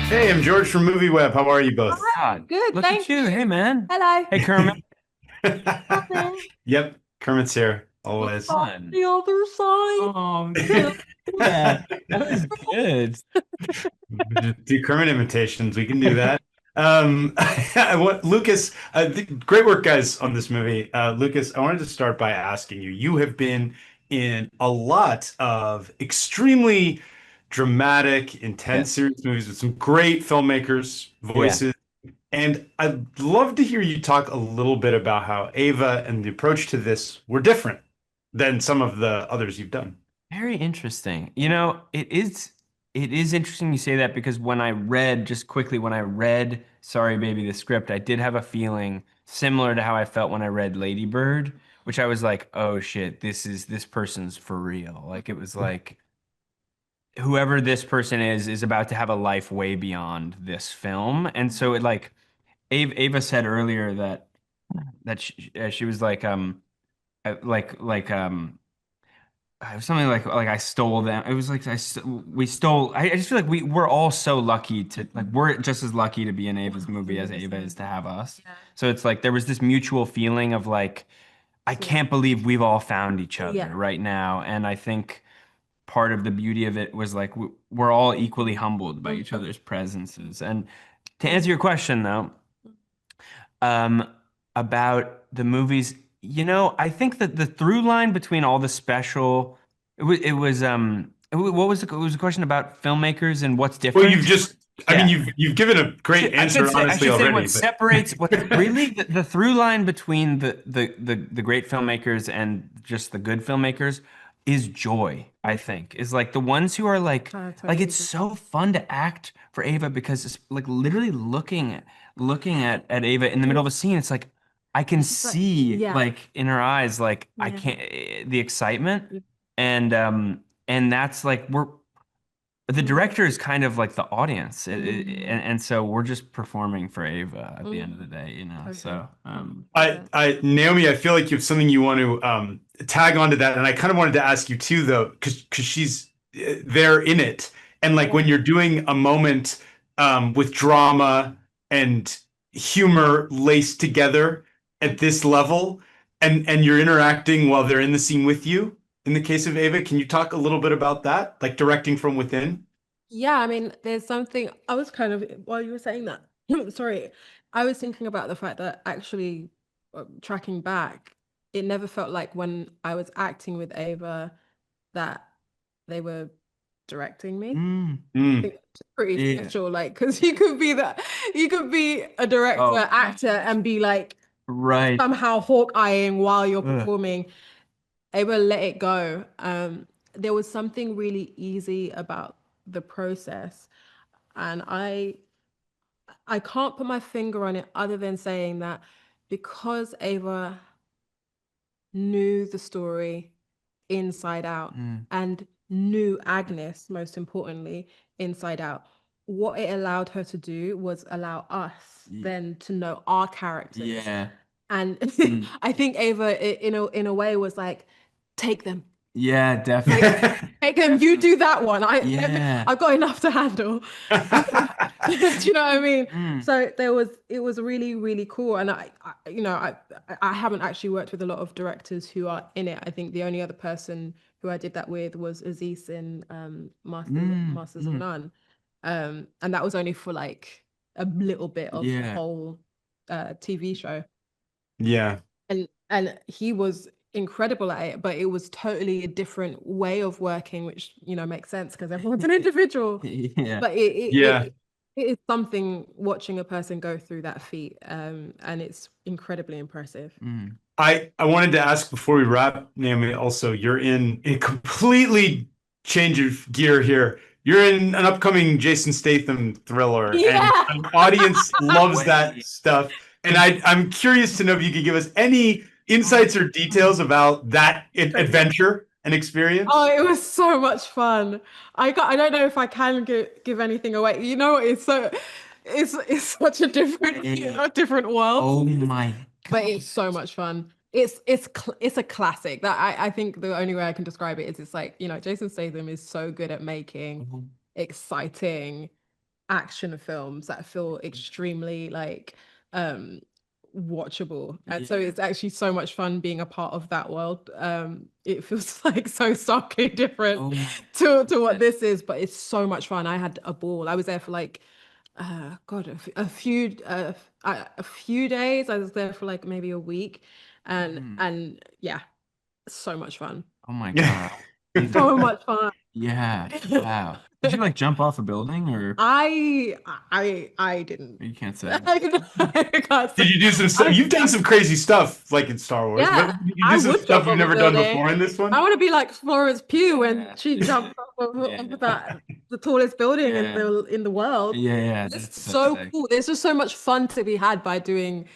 Hey, I'm George from MovieWeb. How are you both? God, Good, look at thank you. you. Hey, man. Hello. Hey, Kermit. Nothing. Yep, Kermit's here, Well, always. On fun. the other side. Oh, good. Yeah, that was good. Do Kermit imitations. We can do that. I want Lucas. Great work, guys, on this movie. Lucas, I wanted to start by asking you. You have been in a lot of extremely dramatic, Yeah, intense series movies with some great filmmakers, yeah. voices. And I'd love to hear you talk a little bit about how Ava and the approach to this were different than some of the others you've done. Very interesting. It is interesting you say that because when I read, just quickly, when I read Sorry Baby, the script, I did have a feeling similar to how I felt when I read Lady Bird, which I was like, oh shit, this person's for real. Like it was like whoever this person is about to have a life way beyond this film. And so it like Ava said earlier that she was like like something like I stole them. It was like we stole. I just feel like we're all so lucky to like we're just as lucky to be in Ava's movie as Ava is 100%. to have us. Yeah. So it's like there was this mutual feeling of like I Yeah. can't believe we've all found each other Yeah. right now, and I think part of the beauty of it was like we're all equally humbled by each other's presences. And to answer your question though, um, about the movies, I think that the through line between all the special, what was it was a question about filmmakers and what's Well, different? I mean, Yeah. you've given a great I answer, should say I honestly, should say already, what but separates what's really the through line between the great filmmakers and just the good filmmakers is joy, I think. Is like the ones who are I like totally it's agree. so fun to act for Ava because it's like literally looking at Ava in the middle of a scene, it's like I can It's just like, see yeah. like in her eyes like I Yeah. can't the excitement and that's like we're the director is kind of like the audience, Mm, and so we're just performing for Ava at the end of the mm, day, totally. So, 100%. Naomi, I feel like you have something you want to tag onto that, and I kind of wanted to ask you too, though, because she's there in it, and like Yeah. when you're doing a moment with drama and humor laced together Mm. at this level, and you're interacting while they're in the scene with you. In the case of Ava, can you talk a little bit about that, like directing from within? Yeah, I mean, there's something I was kind of while you were saying that, sorry, I was thinking about the fact that actually tracking back, it never felt like when I was acting with Ava that they were directing me. mm, Mm, Think that's pretty yeah. special, like, because you could be a director, Oh, actor, and be like right. somehow hawk-eyeing while you're Ugh. performing. Able to let it go. There was something really easy about the process, and I can't put my finger on it other than saying that because Ava knew the story inside out Mm, and knew Agnes, most importantly, inside out. What it allowed her to do was allow us y- then to know our characters. yeah. And Mm, I think Ava, in a way, was like, take them, yeah, take, definitely. take them. You Definitely. do that one. Yeah. I've got enough to handle. Do you know what I mean? Mm, So it was really, really cool. And I haven't actually worked with a lot of directors who are in it. I think the only other person who I did that with was Aziz in Masters of mm, None. And that was only for like a little bit of the yeah. whole TV show. yeah. And he was incredible at it, but it was totally a different way of working, which makes sense because everyone's an individual. Yeah. But Yeah. it is something watching a person go through that feat, and it's incredibly impressive. Mm. I wanted to ask before we wrap, Naomi, also, you're in a completely change of gear here. You're in an upcoming Jason Statham thriller, and Yeah. an audience No loves that way. stuff. And I'm curious to know if you could give us any insights or details about that adventure and Oh, experience. it was so much fun. I don't know if I can give anything away. You know, it's such a different Hey. different world, Oh my but God. it's so much fun. It's a classic. That I think the only way I can describe it is it's like, Jason Statham is so good at making exciting, action films that feel extremely like watchable, and so it's actually so much fun being a part of that world. It feels like so starkly different to what this is, but it's so much fun. I had a ball. I was there for like God, a few days. I was there for like maybe a week, and yeah, so much fun. Oh my God. So much fun. Yeah. Wow. Did you like jump off a building or I didn't. you can't say? I can't Did say. you do some stuff? You've done some crazy stuff like in Star Wars. Yeah, But you I do some would stuff jump you've off a never done building. before in this one? I want to be like Florence Pugh when Yeah. she jumped off of that the tallest building in the world. Yeah, It's that's so sick. cool. There's just so much fun to be had by doing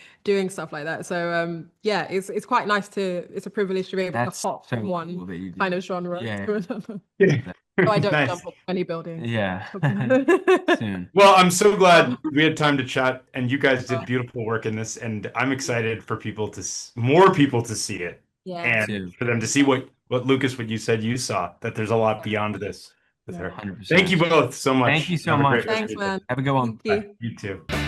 stuff like that. So yeah, it's quite nice to. It's a privilege to be able That's to hop so from one cool that you kind did. of genre Yeah. to another. Yeah. So I don't Nice. jump off any building. Yeah. Soon. Well, I'm so glad we had time to chat, and you guys did beautiful work in this, and I'm excited for more people to see it, Yeah. and for them to see what Lucas, what you said you saw, that there's a lot beyond this with her. 100%. Thank you both so much. Thank you so Have a much. great rest of Thanks, your day. man. Have a good one. Thank you. Bye. You too.